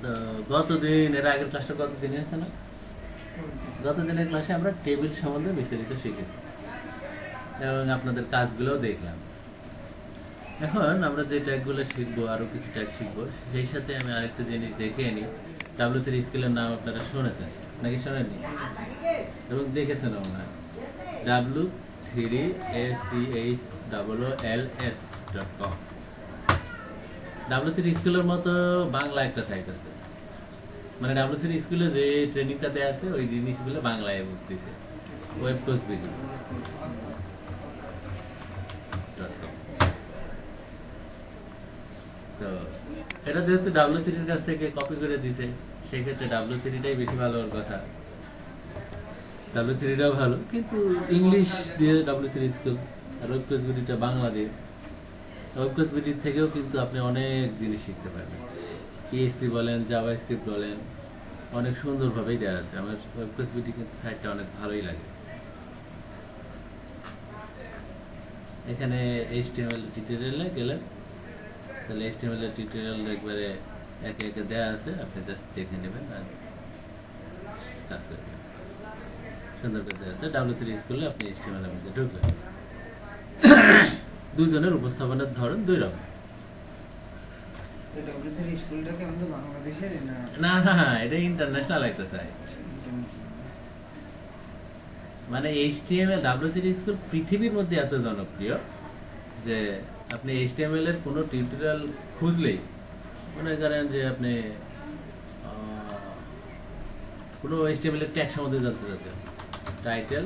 তো গতদিন এর আগের ক্লাসটা গতদিন হয়েছে না? গতদিনের ক্লাসে আমরা টেবিল সম্বন্ধে বিস্তারিত শিখেছি এবং আপনাদের কাজগুলোও দেখলাম। এখন আমরা যে ট্যাগগুলো শিখবো, আরো কিছু ট্যাগ শিখবো, সেই সাথে আমি আরেকটা জিনিস দেখে নিই। W3 স্কিলের নাম আপনারা শুনেছেন নাকি শোনেননি? এবং দেখেছেন মনে হয়। w3schools.com W3 স্কুলের মতো বাংলা একটা সাইট আছে, মানে W3 স্কুলে যে ট্রেনিংটা দেওয়া আছে ওই জিনিসগুলো বাংলায় দিছে। ওয়েব কোর্স ভিডিও তো এটা যেহেতু W3 এর কাছ থেকে কপি করে দিছে, সেক্ষেত্রে W3টাই বেশি ভালো হওয়ার কথা। W3টাও ভালো, কিন্তু ইংলিশ দিয়ে W3 স্কুল আর ওয়েব কোর্স ভিডিওটা বাংলা দিয়ে। ওয়েব কোর্স ভিডিও থেকেও কিন্তু আপনি অনেক জিনিস শিখতে পারবেন। PHP বলেন, জাভাস্ক্রিপ্ট বলেন, অনেক সুন্দরভাবেই দেওয়া আছে। আমার ওয়েব কোর্স ভিডিও কিন্তু সাইটটা অনেক ভালোই লাগে। এখানে HTML টিউটোরিয়ালে গেলেন, তাহলে HTML এর টিউটোরিয়াল একবারে একে একে দেওয়া আছে, আপনি জাস্ট দেখে নেবেন আর কাজ করবেন। সুন্দর করে দেওয়া আছে। W3 স্কুলে আপনি HTML এর মধ্যে ঢুকবেন। দুজনের উপস্থাপনের ধরন দুই রকম। না না, এটা ইন্টারন্যাশনাল একটা সাইট। মানে HTML W3 স্কুল পৃথিবীর মধ্যে এত জনপ্রিয় যে আপনি HTML এর কোনো টিউটোরিয়াল খুঁজলেই, মনে করেন যে আপনি কোনো HTML এর ট্যাগ সম্বন্ধে জানতে চাচ্ছেন, টাইটেল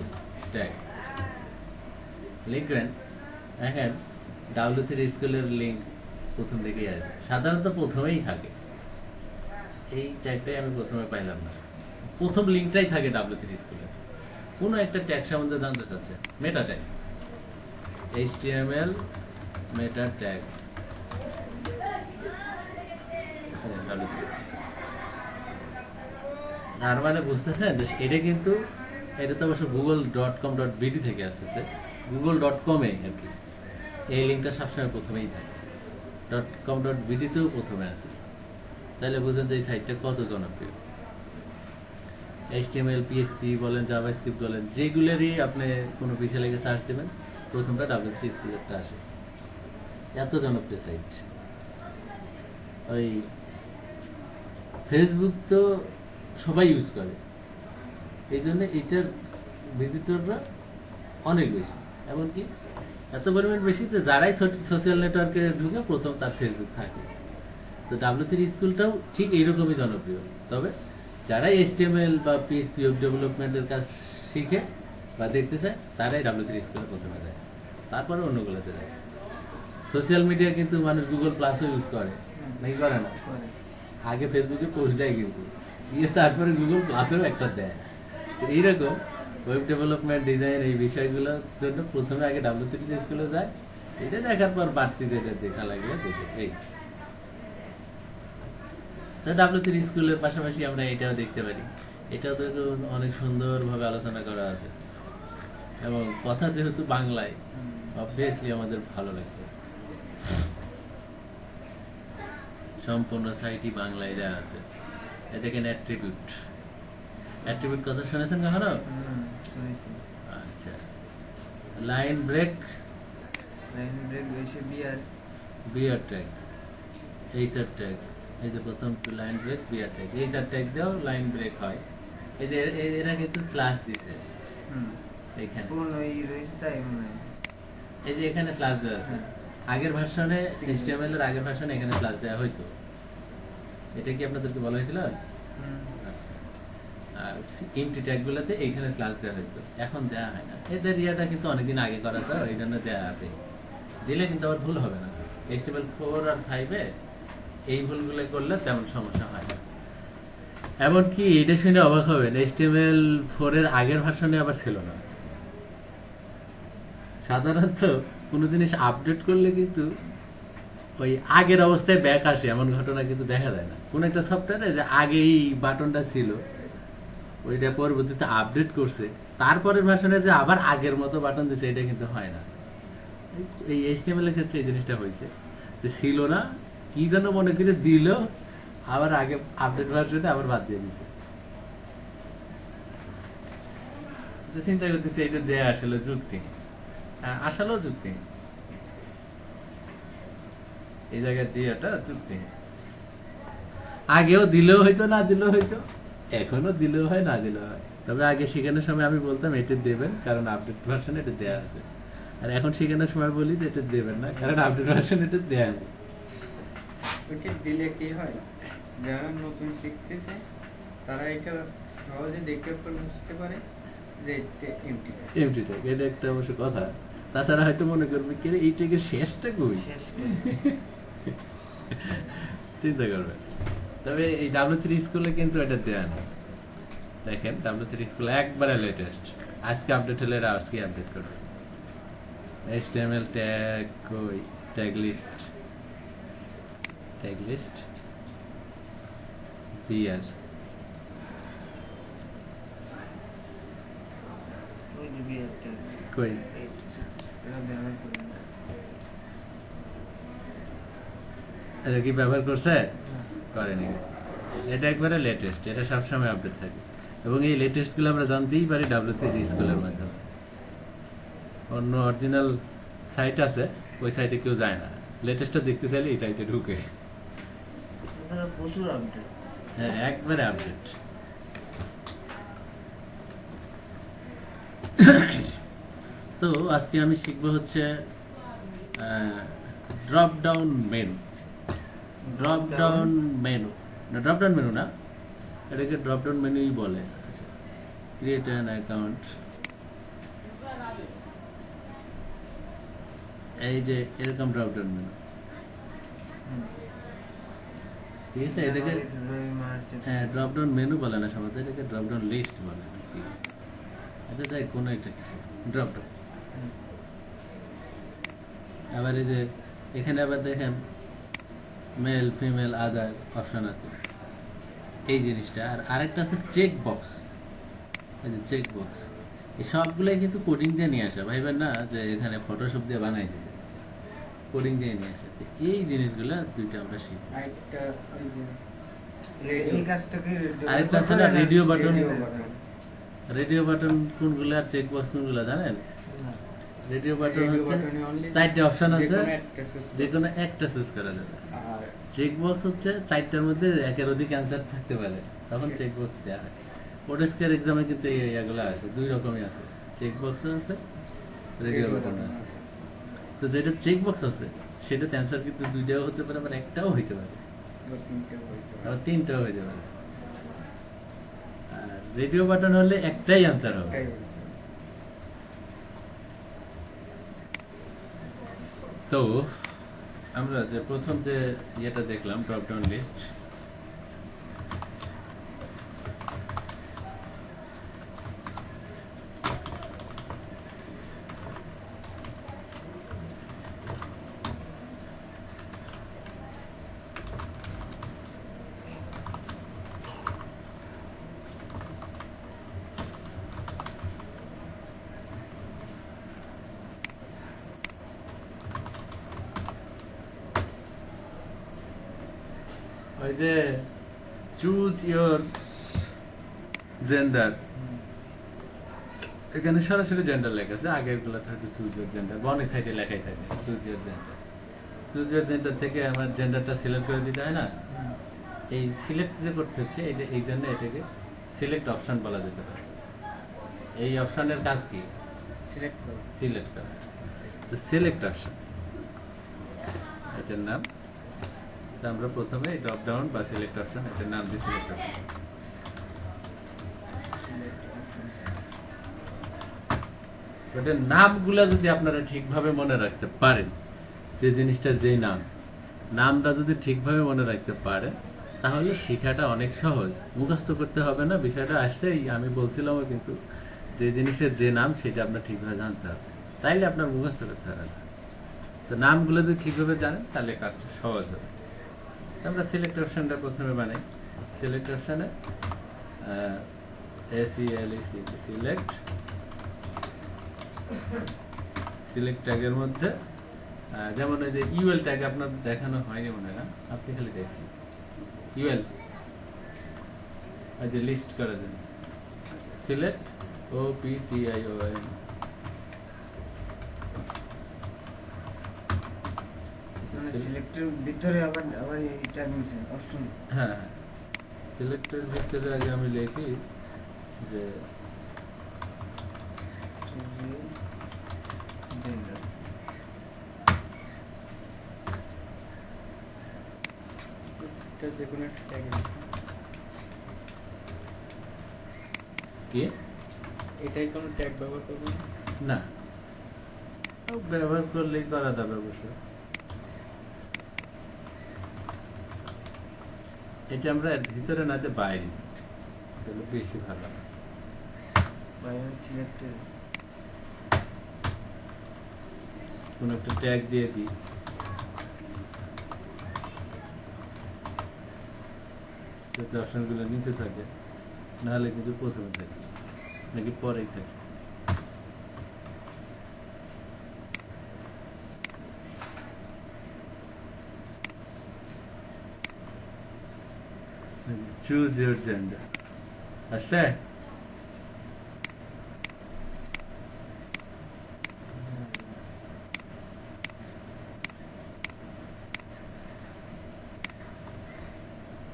ট্যাগ লিখবেন, দেখেন W3 স্কুলের লিঙ্ক প্রথম দিকেই আসবে, সাধারণত প্রথমেই থাকে। এই ট্যাগটাই আমি প্রথমে পাইলাম না, প্রথম লিঙ্কটাই থাকে W3 স্কুলের। কোনো একটা ট্যাগ সম্বন্ধে জানতে চাচ্ছে, মেটা ট্যাগ, HTML মেটা ট্যাগ, তার মানে বুঝতেছেন যে এটা কিন্তু, এটা তো অবশ্য google.com.bd থেকে আসতেছে, google.com-এ আর কি এই লিঙ্কটা সবসময় প্রথমেই থাকে, .com.bd তেও প্রথমে আছে। তাহলে বুঝেন যে এই সাইটটা কত জনপ্রিয়। HTML, PHP বলেন, জাভাস্ক্রিপ্ট বলেন, যেগুলোরই আপনি কোনো বিষয় লেগে সার্চ দেবেন, প্রথমটা W3 স্কুলেরটা আসে। এত জনপ্রিয় সাইট। ওই ফেসবুক তো সবাই ইউজ করে, এই জন্য এটার ভিজিটররা অনেক বেশি, এমনকি এত পরিমাণ বেশি যে যারাই সোশ্যাল নেটওয়ার্কে ঢুকে প্রথম তার ফেসবুক থাকে। তো W3 স্কুলটাও ঠিক এইরকমই জনপ্রিয়, তবে যারাই HTML বা PHP ওয়েব ডেভেলপমেন্টের কাজ শিখে বা দেখতে চায় তারাই W3 স্কুলে প্রথমে যায়, তারপরে অন্যগুলোতে যায়। সোশ্যাল মিডিয়া কিন্তু মানুষ গুগল প্লাসও ইউজ করে নাকি করে না? আগে ফেসবুকে পোস্ট দেয়, কিন্তু তারপরে গুগল প্লাসেও একটা দেয়। এইরকম ওয়েব ডেভেলপমেন্ট, ডিজাইন, এই বিষয়গুলোর জন্য প্রথমে আগে W3 স্কুলে যায়, এটা দেখার পর বাড়তি যেটা দেখা লাগলে দেখে। এই তো W3 স্কুলের পাশাপাশি আমরা এটাও দেখতে পারি, এটাও তো অনেক সুন্দরভাবে আলোচনা করা আছে এবং কথা যেহেতু বাংলায়, অবভিয়াসলি আমাদের ভালো লাগবে। সম্পূর্ণ সাইটই বাংলায় দেওয়া আছে। এ দেখেন অ্যাট্রিবিউট, অ্যাট্রিবিউট কথা শুনেছেন কখনো? আচ্ছা, লাইন ব্রেক, বিয়ার ট্যাগ, এইচআর ট্যাগ, এই যে প্রথম লাইন ব্রেক, বিয়ার ট্যাগ, এইচআর ট্যাগ দিয়েও লাইন ব্রেক হয়। এই যে এরা কিন্তু স্ল্যাশ দিছে এইখানে, এই যে এখানে স্ল্যাশ দেওয়া আছে। আগের ভার্সনে, HTML এর আগের ভার্সনে এখানে স্ল্যাশ দেওয়া হইতো, এটা কি আপনাদেরকে বলা হয়েছিল? আর এমটি ট্যাগগুলোতে এইখানে স্ল্যাশ দেওয়া হইতো, এখন দেওয়া হয় না। এদের ইয়েটা কিন্তু অনেকদিন আগে করা, তো এই জন্য দেওয়া আছে। দিলে কিন্তু আবার ভুল হবে না। HTML4 আর 5-এ এই ভুলগুলো করলে তেমন সমস্যা হয় না। এমনকি এটা শুনে অবাক হবেন, HTML4 এর আগের ভার্সনে আবার ছিল না। সাধারণত কোনো জিনিস আপডেট করলে কিন্তু ওই আগের অবস্থায় ব্যাক আসে, এমন ঘটনা কিন্তু দেখা যায় না। কোন একটা সফটওয়্যারে যে আগে এই বাটনটা ছিল, ওইটা পরবর্তীতে আপডেট করছে, তারপরের ভার্সনে যে আবার আগের মতো বাটন দিচ্ছে, এটা কিন্তু হয় না। এই HTML এর ক্ষেত্রে এই জিনিসটা হয়েছে যে ছিল না, কি যেন মনে করে দিল, আবার আগে আপডেট ভার্সনে আবার বাদ দিয়ে দিছে। তো চিন্তা করতেছি এটা দেয়া আসলে যুক্তি, আসলেও যুক্তি, এই জায়গায় দিয়াটা যুক্তি। আগেও দিলেও হইতো না দিলেও হইতো, এখনো দিলেও হয় না দিলেও হয়। তবে আগে শেখানোর সময় আমি বলতাম এটা দেবেন কারণ আপডেট ভার্সনে এটা দেয়া আছে, আর এখন শেখানোর সময় বলি যে এটা দেবেন না কারণ আপডেট ভার্সনে এটা দেয়া নেই। ওইটা দিলে কি হয়, যারা নতুন শিখতেছে তারা এটা সহজে দেখে বুঝতে পারে যে এটা এমটি এমটি ট্যাগ, এটা একটা অবশ্য কথা। তাছাড়া হয়তো মনে করবে কি রে এই ট্যাগের শেষটা কই, শেষ চিন্তা করবে। তবে এই W3 স্কুলে কিন্তু এটা দেয়া নেই। দেখেন W3 স্কুলে একবারে লেটেস্ট, আজকে আপডেট হলে এরা আজকে আপডেট করবে। HTML ট্যাগ কই, ট্যাগ লিস্ট বিআর ওই যে বিয়েটা কই, এটা ব্যবহার করি না। এটা কি ব্যবহার করছে? করেনি। এটা একবারে লেটেস্ট, এটা সবসময় আপডেট থাকে এবং এই লেটেস্ট গুলো আমরা জানতেই পারি W3 স্কুলের মাধ্যমে। অন্য অরিজিনাল সাইট আছে, ওই সাইটে কেউ যায় না। লেটেস্টটা দেখতে চাইলে এই সাইটে ঢুকে, এটা প্রচুর আপডেট। হ্যাঁ একবারে আপডেট। তো আজকে আমি শিখবো হচ্ছে drop down menu. Drop down menu না, এটাকে ড্রপ ডাউন মেনুই বলে। ক্রিয়েট অ্যান অ্যাকাউন্ট, এই যে এরকম ড্রপ ডাউন মেনু, ঠিক আছে? এটাকে হ্যাঁ ড্রপ ডাউন মেনু বলে না সমাজ, এটাকে ড্রপ ডাউন লিস্ট বলে। আচ্ছা তাই কোনো একটা কিছু ড্রপ ডাউন। আবার এই যে এখানে আবার দেখেন মেল ফিমেল আদার অপশন আছে, এই জিনিসটা। আর আরেকটা আছে চেক বক্স, এই যে চেক বক্স, এই সবগুলাই কিন্তু কোডিং দিয়ে নিয়ে আসা। ভাইবেন না যে এখানে ফটোশপ দিয়ে বানাই দিছে, কোডিং দিয়ে নিয়ে আসা। এই জিনিসগুলো দুইটা আমরা শিখি। আরেকটা ওই যে এই কাজটাকে আরেকটা আছে না রেডিও বাটন। রেডিও বাটন কোনগুলো আর চেক বক্স কোনগুলো জানেন? রেডিও বাটন হচ্ছে চারটে অপশন আছে, যে কোনো একটা চুজ করা যাবে। আর চেক বক্স হচ্ছে চারটার মধ্যে একের অধিক অ্যান্সার থাকতে পারে, তখন চেক বক্স দেওয়া হয়। ওডেস্কের এক্সামে কিন্তু এগুলো আছে, দুই রকমই আছে, চেক বক্স আছে, রেডিও বাটন আছে। তো যেটা চেক বক্স আছে সেটাতে অ্যান্সার কিন্তু দুইটাও হতে পারে, আবার একটাও হইতে পারে, আবার তিনটাও হইতে পারে। আর রেডিও বাটন হলে একটাই অ্যান্সার হবে। তো আমরা যে প্রথম যে ইয়েটা দেখলাম ড্রপ ডাউন লিস্ট, ওই যে চুজ ইয়োর জেন্ডার, এখানে সরাসরি জেন্ডার লেখা আছে, আগের গুলো হয়তো চুজ ইয়োর জেন্ডার বা অনেক সাইটে লেখাই থাকে choose your gender. Choose your gender থেকে আমার জেন্ডারটা সিলেক্ট করে দিতে হয় না, এই সিলেক্ট যে করতে হচ্ছে এই জন্য এটাকে সিলেক্ট অপশন বলা যেতে পারে। এই অপশনের কাজ কি? সিলেক্ট করা। তো সিলেক্ট অপশন এটার নাম, আমরা প্রথমে ড্রপ ডাউন বা সিলেক্ট অপশন এটার নাম দিই সিলেক্ট অপশন। ওটার নামগুলা যদি আপনারা ঠিকভাবে মনে রাখতে পারেন, যে জিনিসটার যেই নামটা যদি ঠিকভাবে মনে রাখতে পারেন, তাহলে শেখাটা অনেক সহজ, মুখস্থ করতে হবে না। বিষয়টা আসছেই, আমি বলছিলামও, কিন্তু যে জিনিসের যে নাম সেটা আপনার ঠিকভাবে জানতে হবে, তাইলে আপনার মুখস্থ করতে হবে না। তো নামগুলো যদি ঠিকভাবে জানেন তাহলে কাজটা সহজ হবে। আমরা সিলেক্ট অপশনটা প্রথমে বানাই। সিলেক্ট অপশনে সিলেক্ট, সিলেক্ট ট্যাগের মধ্যে যেমন এই যে ইউএল ট্যাগ আপনার দেখানো হয়নি মনে হয় না, আপনি খালি দেখছেন ইউএল আচ্ছা লিস্ট করে দেন সিলেক্ট OPTION সিলেক্টের ভিতরে আবার আবার এটা নিছে অপশন হ্যাঁ সিলেক্টের ভিতরে আগে আমি লিখি যে এটা যে কোনো একটা ট্যাগ কি এটাই কোনো ট্যাগ ব্যবহার করবো না? না ব্যবহার করলেই করা যাবে অবশ্য এটা আমরা ভিতরে না যে বাইরে তাহলে বেশি ভালো বাইরে সিলেক্টের কোন একটা ট্যাগ দিয়ে দিই যাতে অপশনগুলো নিচে থাকে নাহলে কিন্তু প্রথমে থাকে নাকি পরেই থাকে choose your gender আছে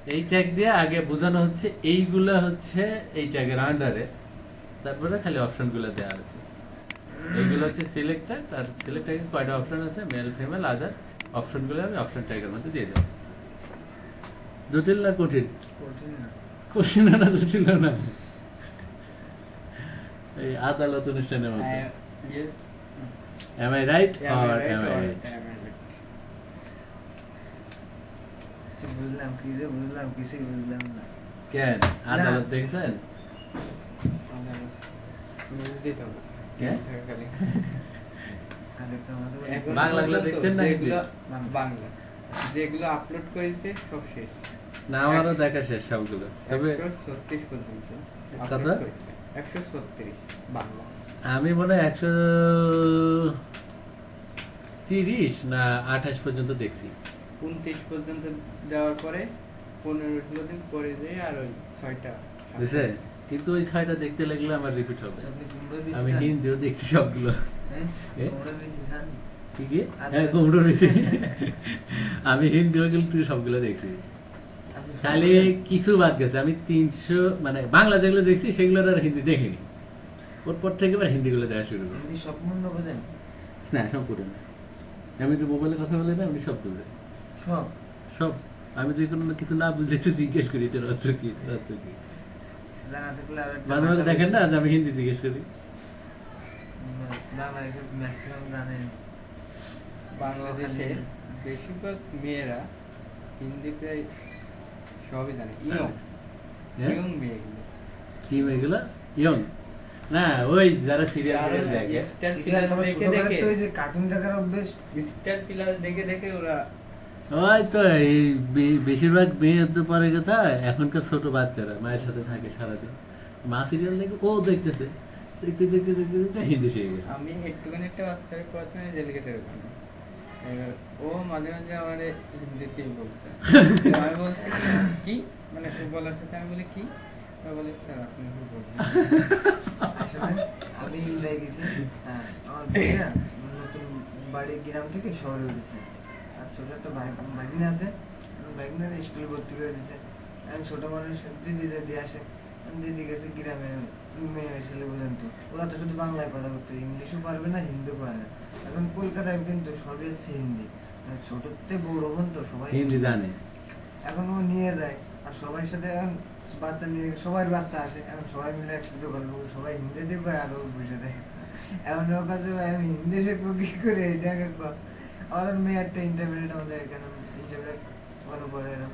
এই ট্যাগ দিয়ে আগে বোঝানো হচ্ছে এইগুলা হচ্ছে এই ট্যাগের আন্ডারে তারপরে খালি অপশনগুলো দেওয়া আছে এইগুলো হচ্ছে সিলেক্টেড আর সিলেক্ট ট্যাগে কয়টা অপশন আছে মেল ফিমেল আদার অপশনগুলো আমি অপশন ট্যাগের মধ্যে দিয়ে দেব জটিল না কঠিন কঠিন না কঠিন না জটিল না এই আদালত অনুষ্ঠানের মতো Yes. am I right Am I or right am I or right am I right? বুঝলাম কি যে বুঝলাম কিছুই বুঝলাম না কেন আদালত দেখছেন News দিতে হবে। কে? খালি। আগে তো আমাদের এখন বাংলাগুলো পর্যন্ত দেখতেন না যেগুলো হিন্দি? বাংলা যেগুলো আপলোড করেছে সব শেষ না আমারও দেখা শেষ সবগুলো তবে 136 পর্যন্ত কত? upload করেছে। 136 বাংলা আমি মনে হয় 130 না 28 পর্যন্ত দেখছি 29 পর্যন্ত দেওয়ার পরে 15-16 দিন পরে দিয়ে আর ওই 6টা বুঝছে কিন্তু ওই 6টা দেখতে লাগলে আমার রিপিট হবে আপনি কুমড়ো দিয়েছেন? আমি হিন্দিও দেখছি সবগুলো হ্যাঁ? এ? কুমড়ো দিয়েছেন, খান? কি কি হ্যাঁ কুমড়ো দেখছি আমি হিন্দিও কিন্তু সবগুলো দেখছি আপনি খালি কিছু বাদ গেছে আমি 300 মানে বাংলা যেগুলো দেখছি সেগুলো আর হিন্দি দেখিনি ওর পর থেকে এবার হিন্দিগুলো দেখা শুরু করি হিন্দি সম্পূর্ণ বোঝেন? না সব করে না আমি তো মোবাইলে কথা বলি না আমি সব বুঝে সব? সব আমি যে কোনো কিছু না বুঝলে তো জিজ্ঞেস করি এটার অর্থ কি এটার অর্থ কি জানা থাকলে আর একটা মাঝে মাঝে ভাষা দেখেন না বেশি- যে আমি হিন্দি জিজ্ঞেস করি বাংলাদেশে ম্যাক্সিমাম জানেন বাংলাদেশে বেশিরভাগ মেয়েরা হিন্দি প্রায় সবই জানে ইয়ং হ্যাঁ? ইয়ং মেয়েগুলো কি এগুলো ইয়ং না ওই যারা সিরিয়াল দেখে স্টার সিরিয়াল প্লাস তোমার দেখে ছোটবেলার দেখে তো ওই যে কার্টুন দেখার অভ্যেস স্টার প্লাস দেখে দেখে ওরা ওই তো এই বেশিরভাগ মেয়ে তো পরে কথা এখনকার ছোট বাচ্চারা মায়ের সাথে থাকে সারাদিন মা সিরিয়াল দেখে ও দেখতেছে দেখতে দেখতে দেখতে দেখতে হিন্দি শিখে গেছে আমি একটুখানি একটা বাচ্চাকে পড়াচ্ছিলাম ডেলিগেটের ওখানে এবার ও মাঝে মাঝে আমার হিন্দিতেই বলতে আমি বলছি কি মানে ও বলার সাথে আমি বলি কি ও বলে স্যার আপনি কি বলছেন আসলে আমি ইন্ডিয়ায় গেছি হ্যাঁ আমার ভাইয়া নতুন বাড়ি গ্রাম থেকে শহরে উঠেছে আর ছোট একটা ভাগিনা আছে ভাগিনার স্কুলে ভর্তি করে দিচ্ছে আমি ছোট মানুষ দিদি যদি আসে আমি দিদি গেছে গ্রামে মেয়ে ছেলে বলেন তো ওরা তো শুধু বাংলায় কথা বলতে ইংলিশও পারবে না হিন্দিও পারে না এখন কলকাতায় কিন্তু সবই হচ্ছে হিন্দি মানে ছোটতে বড় বোন তো সবাই হিন্দি জানে এখন ও নিয়ে যায় আর সবার সাথে এখন বাচ্চা নিয়ে সবার বাচ্চা আসে এখন সবাই মিলে একসাথে গল্প করি সবাই হিন্দি দেখবে আর ও বসে দেয় এখন ওর কাছে ভাই আমি হিন্দি শিখবো কি করে এটা দেখবো আমার ওর মেয়ে একটা ইন্টারমিডিয়েট আমাদের এখানে ইন্টারমিডিয়েট ভালো করে এরকম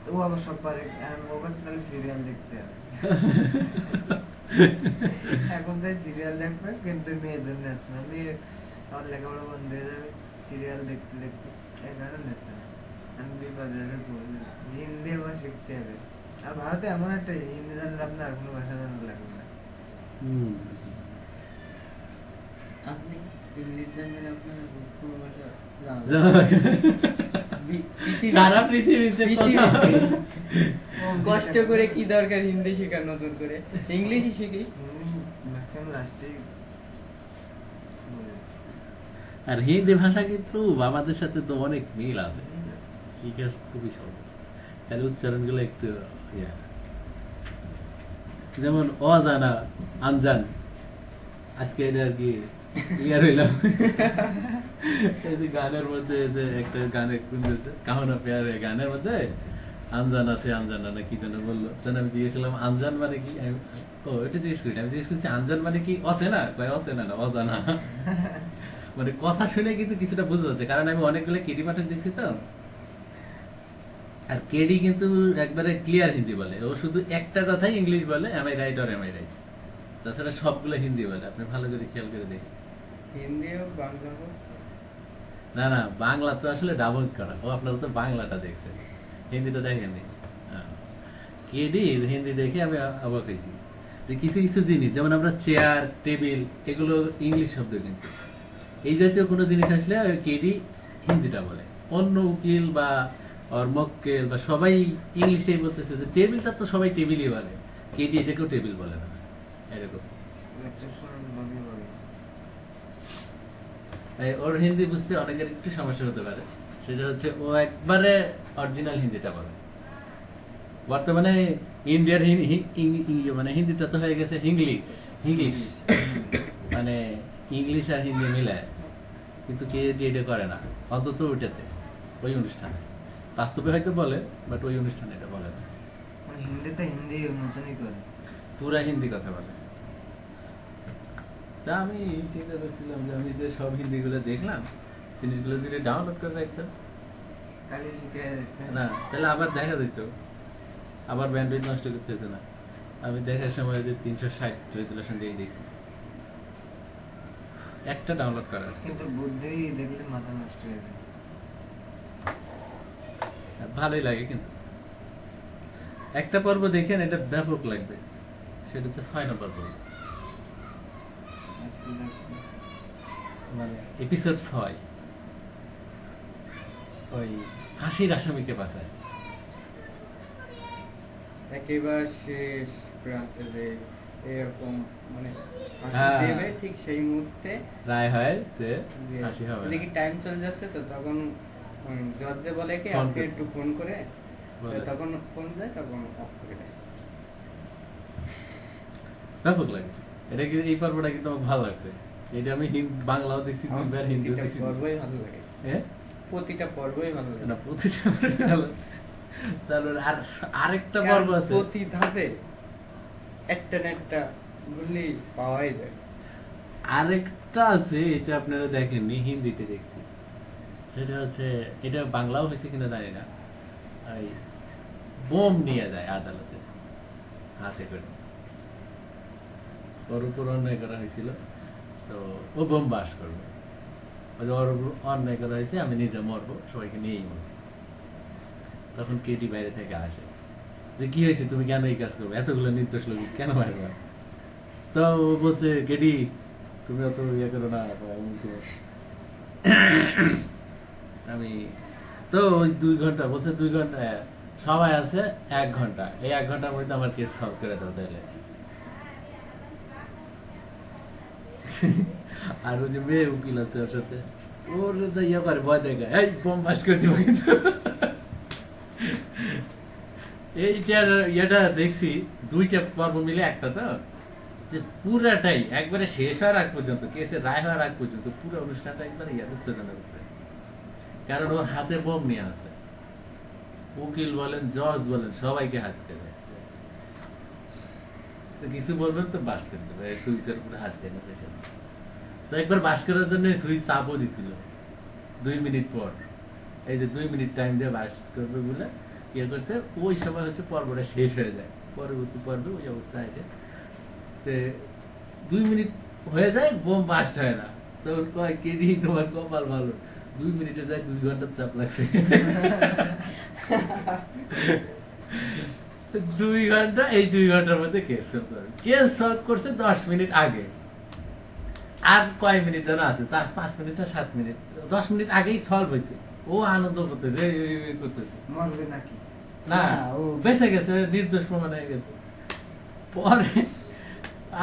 তো ও আবার সব পারে এখন ওর কাছে তাহলে সিরিয়াল দেখতে হবে এখন তাই সিরিয়াল দেখবে কিন্তু মেয়ের জন্য আসছে না মেয়ে আমার লেখাপড়া বন্ধ হয়ে যাবে সিরিয়াল দেখতে দেখতে এই কারণে দেখছে না আমি বিপদে পড়ি হিন্দি আমার শিখতে হবে আর ভারতে এমন একটা হিন্দি জানলে আপনার আর কোনো ভাষা জানা লাগবে না হুম আপনি ইংলিশ জানবেন আপনার কোনো ভাষা জানা লাগে। সারা পৃথিবীতে পৃথিবীতে কষ্ট করে কি দরকার হিন্দি শেখার নতুন করে, ইংলিশই শিখি। ম্যাক্সিমাম লাস্টে আর হিন্দি ভাষা কিন্তু আমাদের সাথে তো অনেক মিল আছে, শিখা খুবই সহজ, খালি উচ্চারণগুলো একটু ইয়া। যেমন অজানা, আনজান, আজকে এটা আর কি ক্লিয়ার হইলাম। এই যে গানের মধ্যে যে একটা গানে কাহনা পেয়ারে গানের মধ্যে আনজান আছে, আনজানা না কি যেন বললো, তখন আমি জিজ্ঞেস করলাম আনজান মানে কি, ও এটা জিজ্ঞেস করি, আমি জিজ্ঞেস করছি আনজান মানে কি, অচেনা, কয় অচেনা না অজানা। মানে কথা শুনে কিন্তু কিছুটা বুঝতে যাচ্ছে, কারণ আমি অনেকগুলো কেডি পাঠক দেখছি তো, আর কেডি কিন্তু একবারে ক্লিয়ার হিন্দি বলে, ও শুধু একটা কথাই ইংলিশ বলে, am I right or am I right, তাছাড়া সবগুলো হিন্দি বলে, আপনি ভালো করে খেয়াল করে দেখেন। হিন্দি হোক বাংলা হোক, না না, বাংলা তো আসলে ডাবল করা, ও আপনারা তো বাংলাটা দেখছেন, হিন্দিটা দেখেননি। কেডি হিন্দি দেখে আমি অবাক হয়েছি যে কিছু কিছু জিনিস, যেমন আমরা চেয়ার, টেবিল, এগুলো ইংলিশ শব্দ, কিন্তু এই জাতীয় কোনো জিনিস আসলে কেডি হিন্দিটা বলে। অন্য উকিল বা ওর মক্কেল বা সবাই ইংলিশটাই বলতেছে, যে টেবিলটা তো সবাই টেবিলই বলে, কেডি এটাকেও টেবিল বলে না, এরকম। ওর হিন্দি বুঝতে অনেকের একটু সমস্যা হতে পারে, সেটা হচ্ছে ও একবারে অরিজিনাল হিন্দিটা বলে। বর্তমানে ইন্ডিয়ার মানে হিন্দিটা তো হয়ে গেছে ইংলিশ, ইংলিশ মানে ইংলিশ আর হিন্দি মিলায়, কিন্তু কে এটা করে না, অন্তত ওইটাতে, ওই অনুষ্ঠানে। বাস্তবে হয়তো বলে, বাট ওই অনুষ্ঠানে এটা বলে না, হিন্দিতে হিন্দি মতনই করে, পুরা হিন্দি কথা বলে। তা আমি চিন্তা করছিলাম যে আমি যে সব হিন্দি গুলো দেখলাম, জিনিসগুলো যদি ডাউনলোড করে রাখতাম, খালি শিখে না তাহলে আবার দেখা যেত, আবার ব্যান্ডউইথ নষ্ট করতে হতো না। আমি দেখার সময় যে 360 রেজুলেশন দিয়ে দেখছি, একটা ডাউনলোড করা আছে। কিন্তু বুদ্ধি দেখলে মাথা নষ্ট হয়ে যায়। ভালোই লাগে, কিন্তু একটা পর্ব দেখেন, এটা ব্যাপক লাগবে, সেটা হচ্ছে 6 নম্বর পর্ব, মানে এপিসোড 6, ওই ফাঁসির আসামিকে বাঁচায়। একেবারে শেষ প্রান্তে যে এরকম মানে ফাঁসি হ্যাঁ। দেবে, ঠিক সেই মুহূর্তে রায় হয় যে ফাঁসি হবে না। দেখি টাইম চলে যাচ্ছে, তো তখন জজ যে বলে কি ফোন আপনি করে। একটু ফোন করে, বলে। তখন ফোন যায়, তখন অফ করে দেয়। ব্যাপক লাগে এটা, কি এই পর্বটা কিন্তু আমার ভালো লাগছে। এটা আমি বাংলাও দেখছি আমার দুইবার, হিন্দিও প্রতিটা দেখছি পর্বই ভালো লাগে, হ্যাঁ? প্রতিটা পর্বই ভালো না, লাগে। প্রতিটা ভালো। তারপর আর আরেকটা পর্ব কারণ আছে, প্রতি ধাপে একটা না একটা গুলি পাওয়াই যায়। আরেকটা আছে, এটা আপনারা দেখেননি, হিন্দিতে দেখছি, সেটা হচ্ছে, এটা বাংলাও হয়েছে কিনা জানি না, ওই বোম নিয়ে যায় আদালতে হাতে করে, ওর উপর অন্যায় করা হয়েছিল, তো ও বোম বাস করবে, ওই যে ওর উপর অন্যায় করা হয়েছে, আমি নিজে মরবো, সবাইকে নিয়েই মরবো। তখন কেডি বাইরে থেকে আসে, যে কি হয়েছে, তুমি কেন এই কাজ করবে, এতগুলো নির্দোষ লোক কেন মারবে? তো ও বলছে, কেডি তুমি অত ইয়ে করো না, আমি তো ওই 2 ঘন্টা বলছে, 2 ঘন্টা সময় আছে, 1 ঘন্টা, এই 1 ঘন্টার মধ্যে আমার কেস সলভ করে দাও তাহলে। আর ওই যে মেয়ে উকিল আছে ওর সাথে, ওর তো ইয়ে করে, ভয় দেখে, এই বোম বাস করে দিব কিন্তু। এইটার ইয়েটা দেখছি, 2টা পর্ব মিলে একটা, তো যে পুরাটাই একবারে শেষ হওয়ার আগ পর্যন্ত, কেসের রায় হওয়ার আগ পর্যন্ত পুরো অনুষ্ঠানটা একবারে উত্তেজনা করতে, কারণ ও হাতে বোম নিয়ে আছে, উকিল বলেন, জজ বলেন, সবাইকে হাত দেবে, তো কিছু বলবেন তো বাস করে দেবে, সুইচের উপরে হাত দেয় না। তো একবার বাস করার জন্য সুইচ চাপও দিছিল 2 মিনিট পর, এই যে 2 মিনিট টাইম দিয়ে বাস করবে বলে ইয়ে করছে, ওই সময় হচ্ছে পর্বটা শেষ হয়ে যায়, পরবর্তী পর্বে ওই অবস্থা আছে, 2 মিনিট হয়ে যায়, বোম বাস্ট হয় না, তো কয় কেডি তোমার কপাল ভালো, 2 মিনিটে যায় 2 ঘন্টার চাপ লাগছে। 2 ঘন্টা, এই 2 ঘন্টার মধ্যে কেস সলভ করে, কেস সলভ করছে 10 মিনিট আগে, আর কয় মিনিট যেন আছে, 5 মিনিট না 7 মিনিট, 10 মিনিট আগেই সলভ হয়েছে, ও আনন্দ করতেছে, করতেছে। মরবে নাকি? না ও বেঁচে গেছে, নির্দোষ প্রমাণ হয়ে গেছে। পরে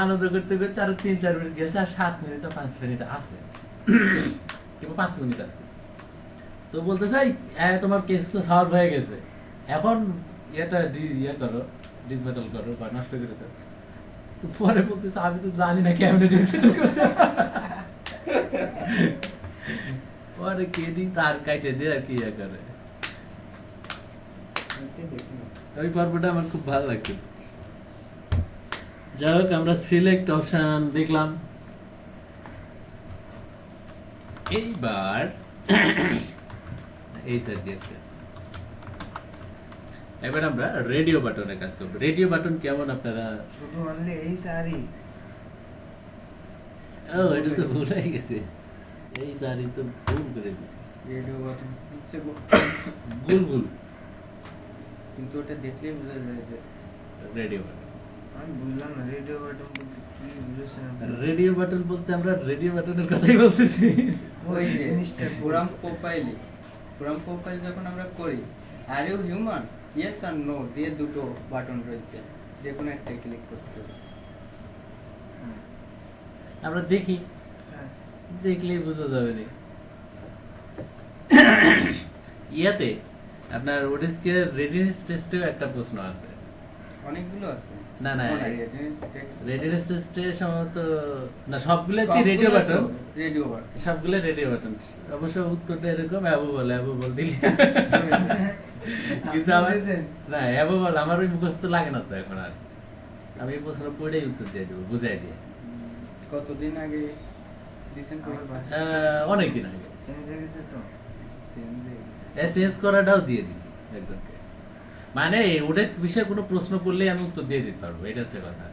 আনন্দ করতে করতে আরো 3-4 মিনিট গেছে, আর 7 মিনিট 5 মিনিট আছে, কিংবা 5 মিনিট আছে। তো বলতে চাই তোমার কেস তো সলভ হয়ে গেছে, এখন এটা করো, ডিসমেটাল করো বা নষ্ট করে দাও। তো পরে বলতেছে আমি তো জানি না কেমনে ডিসমেটাল করতে। পরে কেডি তার কাইটে দিয়ে আর কি করে। ওই পর্বটা আমার খুব ভালো লাগছে। যাই হোক, আমরা সিলেক্ট অপশন দেখলাম। এইবার এই সাইড দিয়ে এবার আমরা রেডিও বাটনের কাজ করবো। রেডিও বাটন কেমন আপনারা? শুধু অনলি এই সারি। ও এটা তো ভুল হয়ে গেছে, এই সারি তো ভুল করে দিছে, রেডিও বাটন হচ্ছে গুল গুল কিন্তু ওটা দেখলেই বোঝা যায় যে রেডিও বাটন। আমি বুঝলাম না রেডিও বাটন বলতে কি বুঝেছেন আপনি? রেডিও বাটন বলতে আমরা রেডিও বাটনের কথাই বলতেছি। ওই যে জিনিসটা পুরাম প্রোফাইল যখন আমরা করি, are you human, yes or no দিয়ে দুটো বাটন রয়েছে, যে কোনো একটা ক্লিক করতে হবে। হ্যাঁ, আমরা দেখি, হ্যাঁ। দেখলেই বোঝা যাবে না। ইয়াতে আপনার ওডিএসকে রেডিনেস টেস্টেও একটা প্রশ্ন আছে। অনেকগুলো আছে। না, না, text। রেডিনেস টেস্টে সম্ভবত না, সবগুলোতে রেডিও বাটন, রেডিও বাটন। সবগুলো রেডিও বাটন। অবশ্য উত্তরটা এরকম অ্যাবল দিলি। কিন্তু আমার না অ্যাবল আমার ওই মুখস্থ লাগে না তো এখন আর। আমি এই প্রশ্ন পড়েই উত্তর দিয়ে দেবো, বুঝাই দিয়ে। কতদিন আগে দিছেন আমার বাসায় অনেকদিন আগে চেঞ্জ হয়ে গেছে তো। এসএস করাটাও দিয়ে দিছি একজনকে। মানে ওডেক্স বিষয়ে কোনো প্রশ্ন করলে আমি উত্তর দিয়ে দিতে পারবো, এটা হচ্ছে কথা।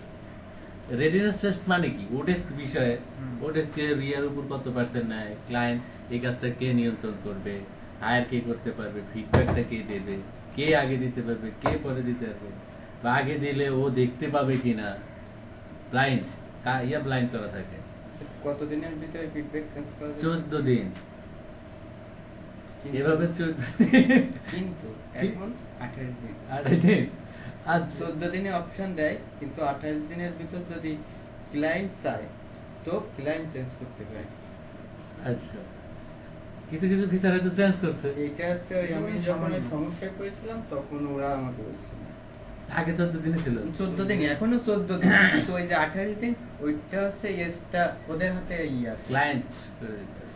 রেডিনেস টেস্ট মানে কি? ওডেস্ক বিষয়ে, ওডেস্কে রিয়ার উপর কত পার্সেন্ট নেয়, ক্লায়েন্ট এই কাজটা কে নিয়ন্ত্রণ করবে, হায়ার কে করতে পারবে, ফিডব্যাকটা কে দেবে, কে আগে দিতে পারবে, কে পরে দিতে পারবে, বা আগে দিলে ও দেখতে পাবে কিনা। ব্লাইন্ড ব্লাইন্ড করা থাকে। কতদিনের ভিতরে ফিডব্যাক চেঞ্জ করা যাবে? 14 দিন। এভাবে 14 কিন্তু এখন 28 দিন। 28 দিন। আর 14 দিনে অপশন দেয়, কিন্তু 28 দিনের ভিতর যদি ক্লায়েন্ট চায় তো ক্লায়েন্ট চেঞ্জ করতে পারে। আচ্ছা, কিছু কিছু ফিচার হয়তো চেঞ্জ করছে। এটা হচ্ছে ওই আমি যখন এই সমস্যায় পড়েছিলাম তখন ওরা আমাকে বলছিল আগে 14 দিনে ছিল। 14 দিন, এখনো 14 দিন, কিন্তু ওই যে 28 দিন ওইটা হচ্ছে এসটা ওদের হাতে আছে। ক্লায়েন্ট করে দিতে হবে।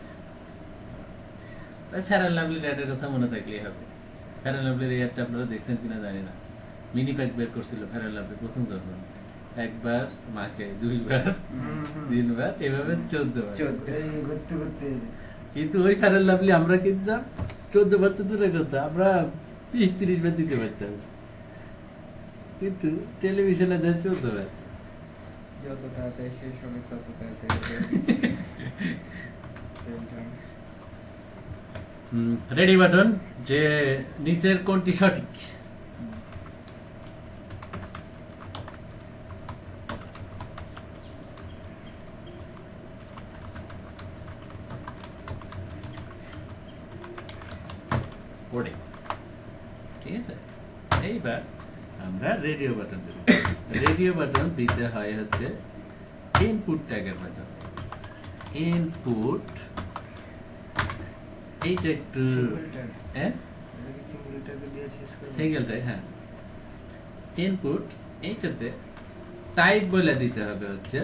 ওই ফেয়ার অ্যান্ড লাভলি অ্যাডের কথা মনে থাকলেই হবে। ফেয়ার অ্যান্ড লাভলির অ্যাডটা আপনারা দেখছেন কিনা জানি না। মিনি প্যাক বের করছিল ফেয়ার অ্যান্ড লাভলি প্রথম যখন, একবার মাকে, দুইবার, তিনবার, এভাবে 14 বার। এই ঘুরতে ঘুরতে কিন্তু ওই ফেয়ার অ্যান্ড লাভলি আমরা কিনতাম 14 বার তো দূরের কথা, আমরা 30-30 বার দিতে পারতাম, কিন্তু টেলিভিশনে দেয় 14 বার। যত তাড়াতাড়ি শেষ হবে তত তাড়াতাড়ি রেডি বাটন, যে নিচের কোনটি সঠিক? ঠিক আছে, এইবার আমরা রেডিও বাটন দেব। রেডিও বাটন দিতে হয় হচ্ছে ইনপুট ট্যাগের মাধ্যমে। ইনপুট এইটা একটু সিঙ্গেল ট্যাগ, হ্যাঁ ইনপুট। এইটাতে টাইপ বলে দিতে হবে হচ্ছে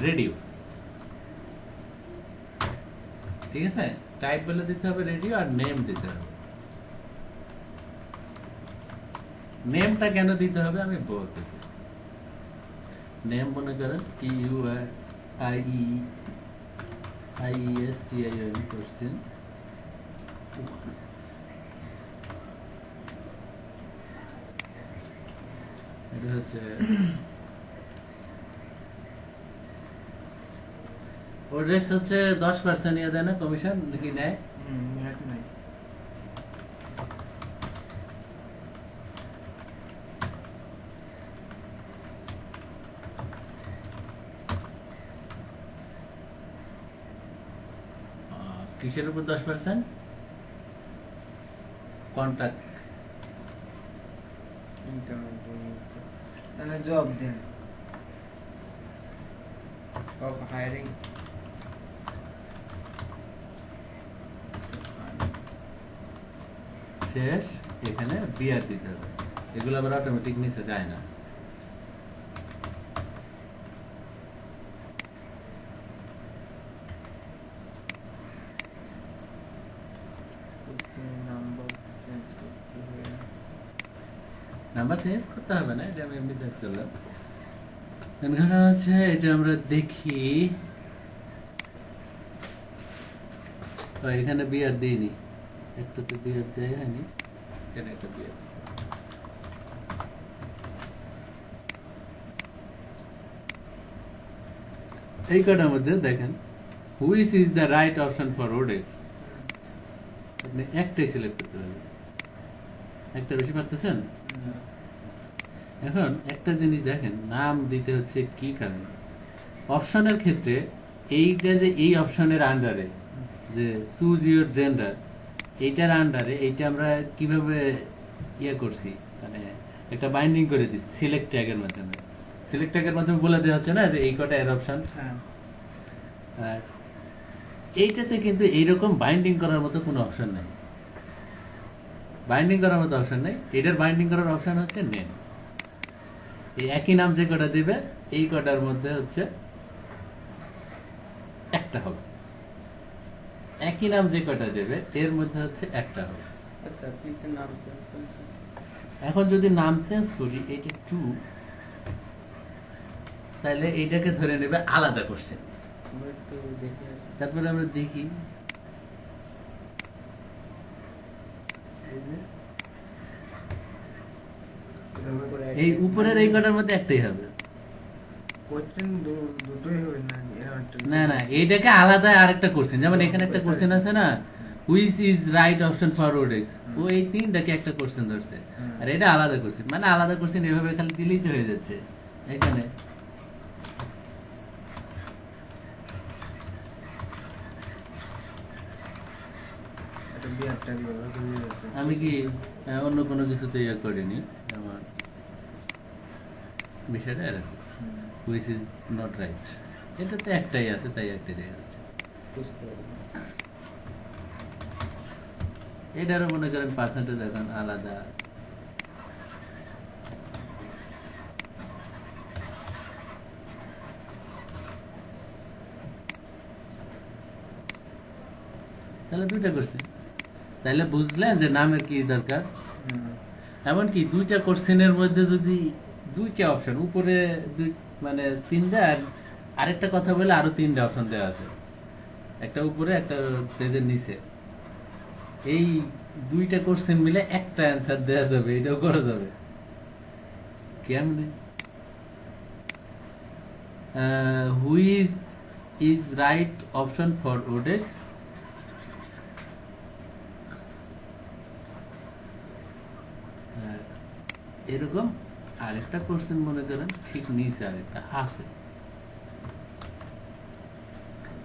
রেডিও। ঠিক আছে, টাইপ বলে দিতে হবে রেডিও, আর নেম দিতে হবে। নেমটা কেন দিতে হবে আমি বলতেছি। নেম মনে করেন IESTION করছেন, এটা হচ্ছে ওডেক্স হচ্ছে 10% ইয়ে দেয় না কমিশন, নাকি নেয়? নাই। কিসের উপর 10%? কন্ট্যাক্ট। মানে জব দেন অফ হায়ারিং। শেষ, এখানে বিআর দিতে হবে। এগুলো আবার অটোমেটিক নিচে যায় না। নাম্বার চেঞ্জ করতে হবে নাম্বার চেঞ্জ করতে হবে না, এটা আমি এমনি চেঞ্জ করলাম। এখানে হচ্ছে এটা আমরা দেখি, এখানে বিআর দিইনি, একটাতে বিআর দেয় হয়নি, এখানে একটা বিআর। এই কটার মধ্যে দেখেন which is the right option for ওডেক্স, আপনি একটাই সিলেক্ট করতে পারবেন। একটা বেশি পারতেছেন? এখন একটা জিনিস দেখেন, নাম দিতে হচ্ছে কি কারণে। অপশনের ক্ষেত্রে এইটা যে এই অপশনের আন্ডারে যে চুজ ইউর জেন্ডার, এইটার আন্ডারে এইটা আমরা কিভাবে ইয়ে করছি, মানে একটা বাইন্ডিং করে দিচ্ছি সিলেক্ট ট্যাগের মাধ্যমে। সিলেক্ট ট্যাগের মাধ্যমে বলে দেওয়া হচ্ছে না যে এই কটা এর অপশন। হ্যাঁ, আর এইটাতে কিন্তু এইরকম বাইন্ডিং করার মতো কোনো অপশন নাই। বাইন্ডিং করার মতো অপশন নেই। এটার বাইন্ডিং করার অপশন হচ্ছে নেম। এই একই নাম যে কটা দিবে এই কটার মধ্যে হচ্ছে একটা হবে। একই নাম যে কটা দেবে এর মধ্যে হচ্ছে একটা হবে। আচ্ছা আপনি একটা নাম চেঞ্জ করেছেন। এখন যদি নাম চেঞ্জ করি, এটা 2, তাহলে এইটাকে ধরে নেবে আলাদা করছে। আমরা একটু দেখে আসি। তারপরে আমরা দেখি এই যে এই উপরের এই কটার মধ্যে একটাই হবে। কোশ্চেন দুটোই হবে না, এরকম একটা না না, এইটাকে আলাদা আরেকটা কোশ্চেন, যেমন এখানে একটা কোশ্চেন আছে না, which is right option for ওডেক্স, ও এই তিনটাকে একটা কোশ্চেন ধরছে, আর এটা আলাদা কোশ্চেন। মানে আলাদা কোশ্চেন এভাবে খালি দিলেই তো হয়ে যাচ্ছে। এখানে একটা বিয়ারটা ব্যবহার করে দিয়েছে। আমি কি অন্য কোনো কিছুতে ইয়ে করিনি, আমার বিষয়টা এরকম, হুইচ ইজ নট রাইট। এটা তো একটাই আছে, তাই একটাই দেখা যাচ্ছে। বুঝতে পারবেন। এটারও মনে করেন পার্সেন্টেজ এখন আলাদা। তাহলে দুইটা করছে, তাহলে বুঝলেন যে নামের কি দরকার। এমনকি দুইটা কোশ্চেনের মধ্যে যদি দুইটা অপশন উপরে মানে তিনটা, আর আরেকটা কথা বলে আরো তিনটা অপশন দেওয়া আছে, একটা উপরে একটা পেজের নিচে, এই দুইটা কোশ্চেন মিলে একটা অ্যান্সার দেওয়া যাবে, এটাও করা যাবে। কেমনে? Which is right option for ওডেক্স, এরকম আরেকটা কোশ্চেন মনে করেন ঠিক নিচে আরেকটা আছে।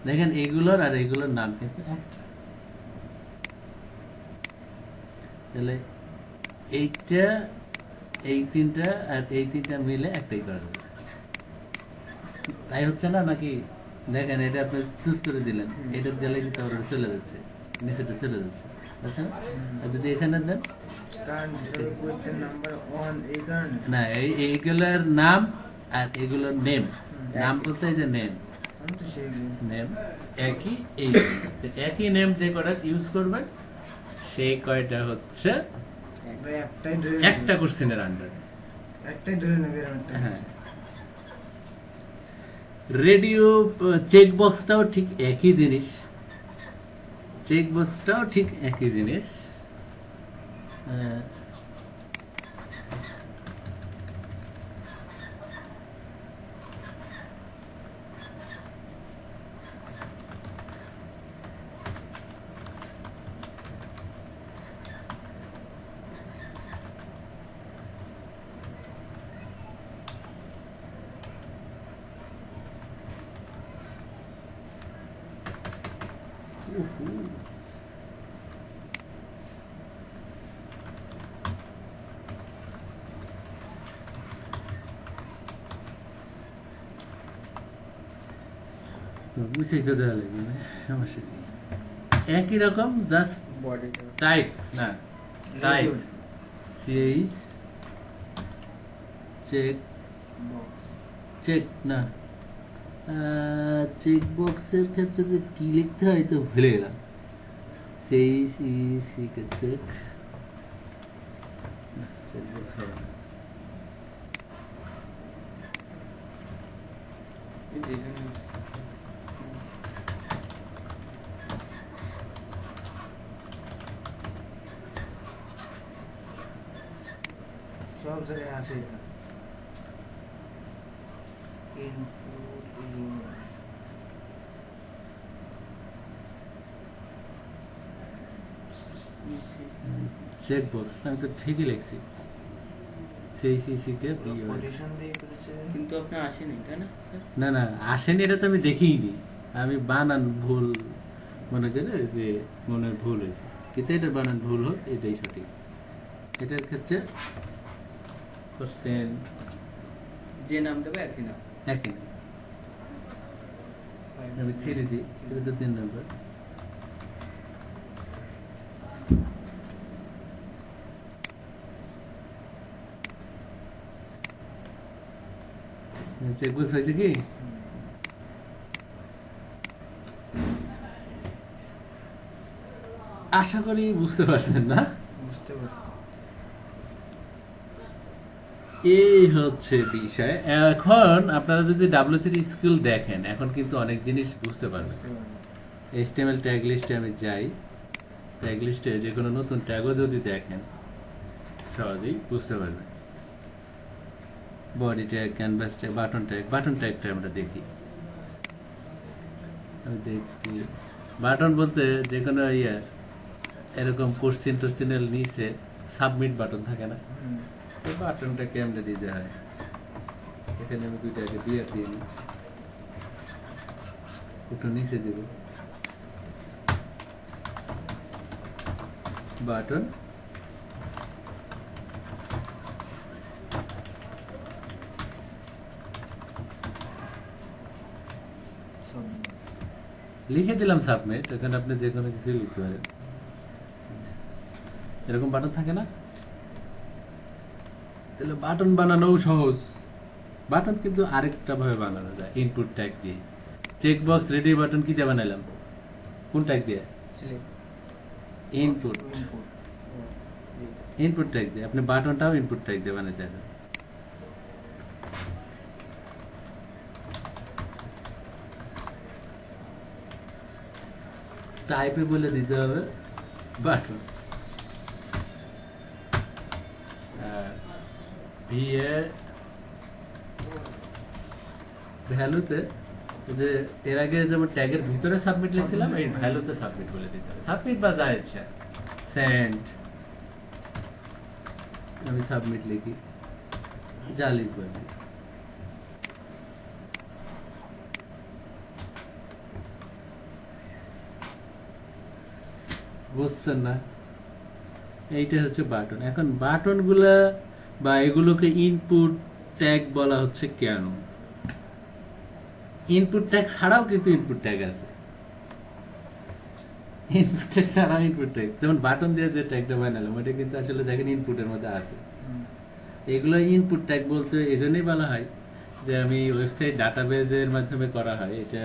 দেখেন এগুলোর আর এগুলোর নাম কিন্তু একটা, তাহলে এইটা এই তিনটা আর এই তিনটা মিলে একটাই করা যাবে। তাই হচ্ছে না নাকি? দেখেন এটা আপনি চুজ করে দিলেন, এটা দিলে কিন্তু আবার চলে যাচ্ছে, নিচেটা চলে যাচ্ছে, আচ্ছা। আর যদি এখানে দেন, কারণ কোশ্চেন নাম্বার 1 এই কারণে না এইগুলোর নাম আর এগুলোর নেম, নাম বলতে এই যে নেম, আমি তো সেইগুলো নেম একই, এই তো একই নেম যে কয়টা ইউজ করবেন সেই কয়টা হচ্ছে একটাই ধরে একটা কোশ্চেনের আন্ডার। একটাই ধরে নেবে এরকম একটা। হ্যাঁ, রেডিও চেক বক্সটাও ঠিক একই জিনিস, চেক বক্সটাও ঠিক একই জিনিস। উহু। বুঝাইতে দেওয়া লাগবে না, সমস্যা নেই। একই রকম জাস্ট বডিটা টাইপ না type Reviewed. C H check Box. Check না চেক বক্সের ক্ষেত্রে যে কি লিখতে হয় তো ভুলে গেলাম। সিএইচ ইসি কে চেক না, চেক বক্স হবে না। সব জায়গায় আছে এটা। Input in- চেক বক্স আমি তো ঠিকই লিখছি সিএইচ ইসি কে বিওএক্স। Position দিয়ে করেছে। কিন্তু আপনার আসেনি তাই না স্যার? না না আসেনি, এটা তো আমি দেখিনি, আমি বানান ভুল মনে করে যে মনে হয় ভুল হয়েছে, কিন্তু এটার বানান ভুল হোক এটাই সঠিক। এটার ক্ষেত্রে কোশ্চেন যে নাম দেবে একই নাম। একই না। আমি 3 দিই, এটা তো 3 নম্বর। চেকবক্স হয়েছে কি? আশা করি বুঝতে পারছেন না? বুঝতে পারছি। এই হচ্ছে বিষয়। এখন আপনারা যদি W3 স্কিল দেখেন, এখন কিন্তু অনেক জিনিস বুঝতে পারবেন। বুঝতে পারছি। HTML ট্যাগ লিস্টে আমি যাই, ট্যাগ লিস্টে যে কোনো নতুন ট্যাগও যদি দেখেন সহজেই বুঝতে পারবেন। Body tag, canvas tag, button ট্যাগটা আমরা দেখি। আমি দেখি বাটন বলতে যে কোনো এরকম কোশ্চেন টোশ্চেনের নিচে সাবমিট বাটন থাকে না, হুম। এই বাটনটাকে আমরা দিতে হয়। এখানে আমি দুইটাকে দিয়ে দিই, একটু নিচে দেব বাটন, সব লিখে দিলাম সাবমিট। এখানে আপনি যে কোনো কিছু লিখতে পারেন। এরকম বাটন থাকে না, তাহলে বাটন বানানোও সহজ। বাটন কিন্তু আরেকটা ভাবে বানানো যায়, ইনপুট ট্যাগ দিয়ে। চেক বক্স রেডি বাটন কি দিয়ে বানাইলাম? কোন ট্যাগ দিয়ে? Select. Input. input। Input tag দিয়ে আপনি বাটনটাও ইনপুট ট্যাগ দিয়ে বানাইতে হবে। টাইপে বলে দিতে হবে বাটন। ভিএ ভ্যালুতে যে এর আগে যেমন ট্যাগের ভিতরে সাবমিট লিখছিলাম, এই ভ্যালুতে সাবমিট বলে দিতে হবে। সাবমিট বা যা ইচ্ছা, সেন্ড, আমি সাবমিট লিখি, যা লিখবো আমি। বুঝছেন না? এইটা হচ্ছে বাটন। এখন বাটন গুলা বা এগুলোকে ইনপুট ট্যাগ বলা হচ্ছে কেন? ইনপুট ট্যাগ ছাড়াও কিন্তু ইনপুট ট্যাগ আছে। ইনপুট ট্যাগ ছাড়াও ইনপুট ট্যাগ, যেমন বাটন দিয়ে যে ট্যাগটা বানালাম ওটা কিন্তু আসলে দেখেন ইনপুটের মধ্যে আছে। হুম। এগুলো ইনপুট ট্যাগ বলতে এই জন্যই বলা হয় যে আমি ওয়েবসাইট ডাটাবেজের মাধ্যমে করা হয়, এটা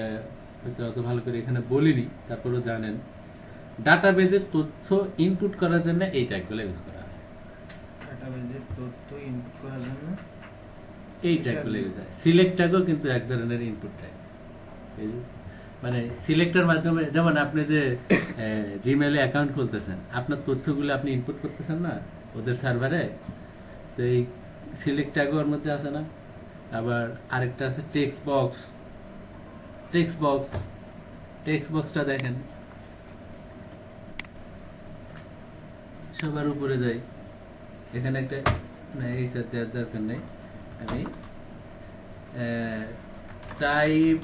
হয়তো অত ভালো করে এখানে বলিনি, তারপরেও জানেন ডাটাবেজের তথ্য ইনপুট করার জন্য এই ট্যাগগুলো ইউজ করা হয়। ডাটাবেজের তথ্য ইনপুট করার জন্য এই ট্যাগগুলো ইউজ হয়। সিলেক্ট ট্যাগও কিন্তু এক ধরনের ইনপুট ট্যাগ। মানে সিলেক্টের মাধ্যমে, যেমন আপনি যে জিমেইলে অ্যাকাউন্ট খুলতেছেন, আপনার তথ্যগুলো আপনি ইনপুট করতেছেন না ওদের সার্ভারে, তো এই সিলেক্ট ট্যাগও ওর মধ্যে আছে না। আবার আরেকটা আছে টেক্সট বক্স। টেক্সট বক্সটা দেখেন সবার উপরে যাই, এখানে একটা না, এই সাথে দেওয়ার দরকার নেই। আমি type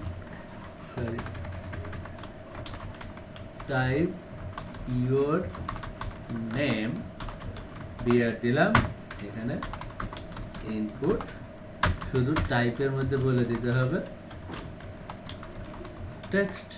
type your name dear দিলাম এখানে ইনপুট শুধু টাইপের মধ্যে বলে দিতে হবে টেক্সট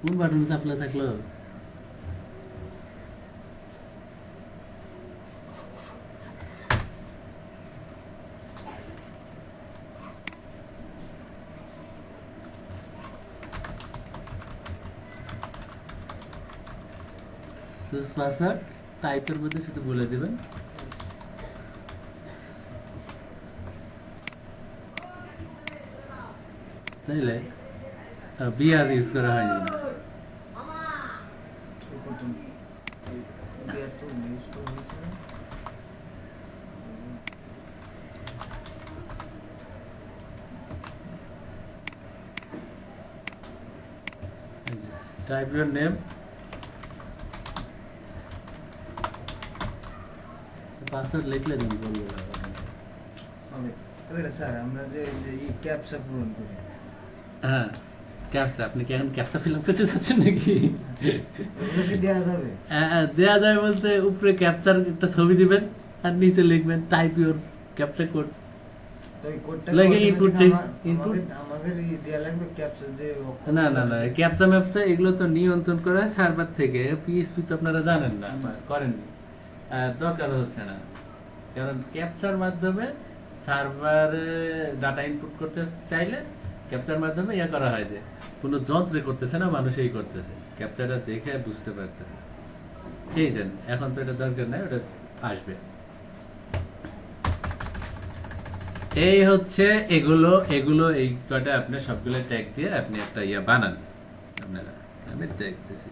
কোন বাটন চাপলে থাকলো চুজ পাসওয়ার্ড টাইপের মধ্যে শুধু বলে দিবেন তাইলে বিআর ইউজ করা হয়নি কত বিয়ার তো ইউজ করা হয়েছে না? টাইপ ইউর নেম পাসওয়ার্ড লিখলে তুমি বলবো হবে। তবে স্যার আমরা যে ক্যাপচা পূরণ করি হ্যাঁ ক্যাপচা আপনি কি এখন ক্যাপচা ফিল আপ করতে চাচ্ছেন নাকি ওগুলো কি দেওয়া যাবে? দেয়া যায় বলতে উপরে ক্যাপচার একটা ছবি দিবেন আর নিচে লিখবেন টাইপ ইউর ক্যাপচা কোড তো এই কোডটা লাগে input take, input? আমাদের দেয়া লাগবে ক্যাপচা যে না না না ক্যাপচা ম্যাপচা এগুলো তো নিয়ন্ত্রণ করা হয় সার্ভার থেকে পিএসপি তো আপনারা জানেন না বা করেননি দরকার হচ্ছে না কারণ ক্যাপচার মাধ্যমে সার্ভারে ডাটা ইনপুট করতে চাইলে ক্যাপচার মাধ্যমে ইয়া করা হয় যে কোনো যন্ত্রে করতেছে না মানুষই করতেছে ক্যাপচারটা দেখে বুঝতে পারতেছে এই যে এখন তো এটা দরকার নাই ওটা আসবে এই হচ্ছে এগুলো এগুলো এই কটা আপনি সবগুলো ট্যাগ দিয়ে আপনি একটা ইয়া বানান আপনারা আমি দেখতেছি